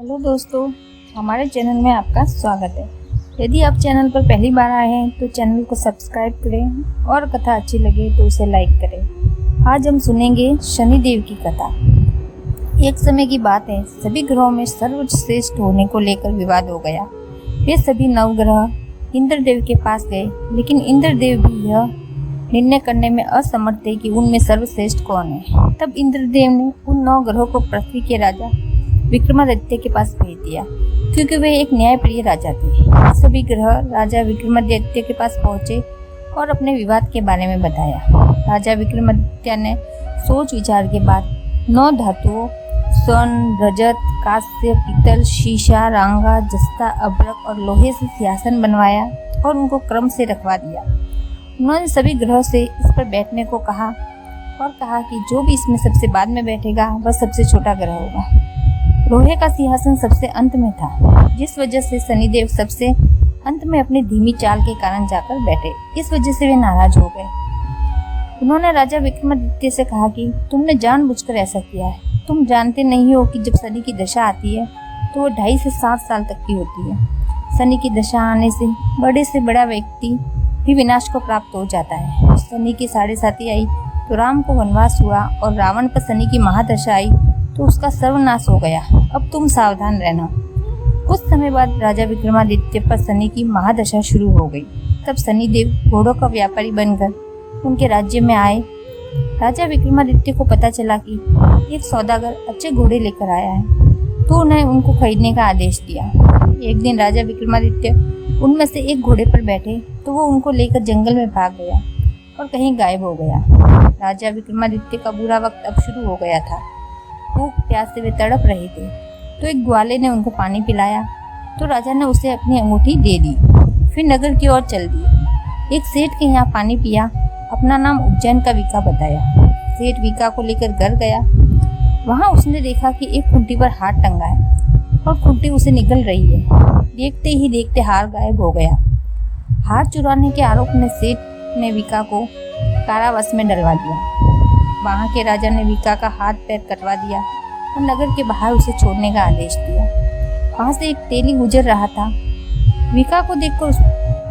Hello दोस्तों, हमारे channel में आपका स्वागत है। यदि आप चैनल पर पहली बार आए हैं तो चैनल को सब्सक्राइब करें और कथा अच्छी लगे तो उसे लाइक करें। आज हम सुनेंगे शनिदेव की कथा। एक समय की बात है, सभी ग्रहों में सर्वश्रेष्ठ होने को लेकर विवाद हो गया। वे सभी नवग्रह इंद्रदेव के पास गए, लेकिन इंद्रदेव भी यह निर्णय करने में असमर्थ थे कि उनमें सर्वश्रेष्ठ कौन है। तब इंद्रदेव ने उन 9 ग्रहों को पृथ्वी के राजा विक्रमादित्य के पास भेज दिया, क्योंकि वे एक न्यायप्रिय राजा थे। सभी ग्रह राजा विक्रमादित्य के पास पहुंचे और अपने विवाद के बारे में बताया। राजा विक्रमादित्य ने सोच विचार के बाद 9 धातुओं स्वर्ण, रजत, कांस्य, पीतल, शीशा, रांगा, जस्ता, अभ्रक और लोहे से सिंहासन बनवाया और उनको क्रम से रखवा दिया। उन्होंने सभी ग्रहों से इस पर बैठने को कहा और कहा कि जो भी इसमें सबसे बाद में बैठेगा वह सबसे छोटा ग्रह होगा। लोहे का सिंहासन सबसे अंत में था, जिस वजह से शनिदेव सबसे अंत में अपनी धीमी चाल के कारण जाकर बैठे। इस वजह से वे नाराज हो गए। उन्होंने राजा विक्रमादित्य से कहा कि तुमने जानबूझकर ऐसा किया है। तुम जानते नहीं हो कि जब शनि की दशा आती है तो वो 2.5 से 7 साल तक की होती है। शनि की दशा आने से बड़ा व्यक्ति भी विनाश को प्राप्त हो जाता है। शनि की 7.5 आई तो राम को वनवास हुआ और रावण पर शनि की महादशा आई तो उसका सर्वनाश हो गया। अब तुम सावधान रहना। कुछ समय बाद राजा विक्रमादित्य पर शनि की महादशा शुरू हो गई। तब शनिदेव घोड़ों का व्यापारी बनकर उनके राज्य में आए। राजा विक्रमादित्य को पता चला कि एक सौदागर अच्छे घोड़े लेकर आया है, तो उन्हें उनको खरीदने का आदेश दिया। एक दिन राजा विक्रमादित्य उनमें से एक घोड़े पर बैठे तो वो उनको लेकर जंगल में भाग गया और कहीं गायब हो गया। राजा विक्रमादित्य का बुरा वक्त अब शुरू हो गया था। भूख प्यास से वे तड़प रहे थे, तो एक ग्वाले ने उनको पानी पिलाया तो राजा ने उसे अपनी अंगूठी दे दी। फिर नगर की ओर चल दिए। एक सेठ के यहाँ पानी पिया। अपना नाम उज्जैन का विका बताया। सेठ विका को लेकर घर गया। वहाँ उसने देखा कि एक खूंटी पर हाथ टंगा है और खूंटी उसे निकल रही है। देखते ही देखते हार गायब हो गया। हार चुराने के आरोप में सेठ ने विका को कारावास में डलवा दिया। वहाँ के राजा ने विका का हाथ पैर कटवा दिया और नगर के बाहर उसे छोड़ने का आदेश दिया। वहाँ से एक तेली गुजर रहा था। विका को देखकर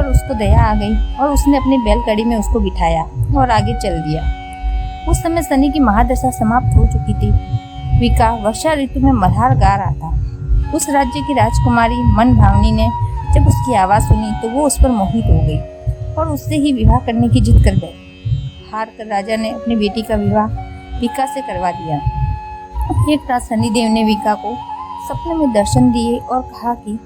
उसको दया आ गई और उसने अपनी बैलगाड़ी में उसको बिठाया और आगे चल दिया। उस समय शनि की महादशा समाप्त हो चुकी थी। विका वर्षा ऋतु में मल्हार गा रहा था। उस राज्य की राजकुमारी मनभावनी ने जब उसकी आवाज़ सुनी तो वो उस पर मोहित हो गई और उससे ही विवाह करने की जिद कर गई। हार कर राजा ने अपनी बेटी का विवाह विका से करवा दिया। एक रात शनिदेव ने विका को सपने में दर्शन दिए और कहा कि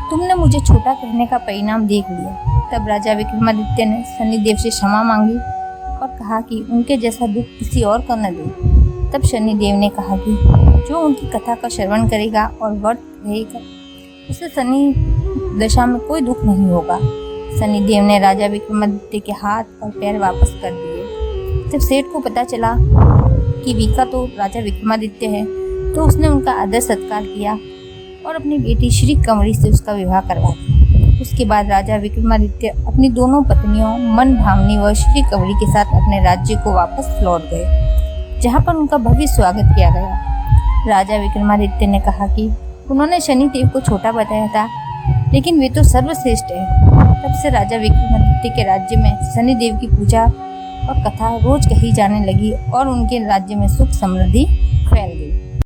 तुमने मुझे छोटा कहने का परिणाम देख लिया। तब राजा विक्रमादित्य ने शनिदेव से क्षमा मांगी और कहा कि उनके जैसा दुख किसी और को न दे। तब शनिदेव ने कहा कि जो उनकी कथा का श्रवण करेगा और व्रत रहेगा उसे शनि दशा में कोई दुख नहीं होगा। शनिदेव ने राजा विक्रमादित्य के हाथ और पैर वापस कर दिए। जब सेठ को पता चला कि विका तो राजा विक्रमादित्य है तो उसने उनका आदर सत्कार किया और अपनी बेटी श्री कंवरी से उसका विवाह करवा दिया। उसके बाद राजा विक्रमादित्य अपनी दोनों पत्नियों मनभावनी व श्री कंवरी के साथ अपने राज्य को वापस लौट गए, जहाँ पर उनका भव्य स्वागत किया गया। राजा विक्रमादित्य ने कहा कि उन्होंने शनिदेव को छोटा बताया था, लेकिन वे तो सर्वश्रेष्ठ है। तब से राजा विक्रमादित्य के राज्य में शनिदेव की पूजा और कथा रोज कही जाने लगी और उनके राज्य में सुख समृद्धि फैल गई।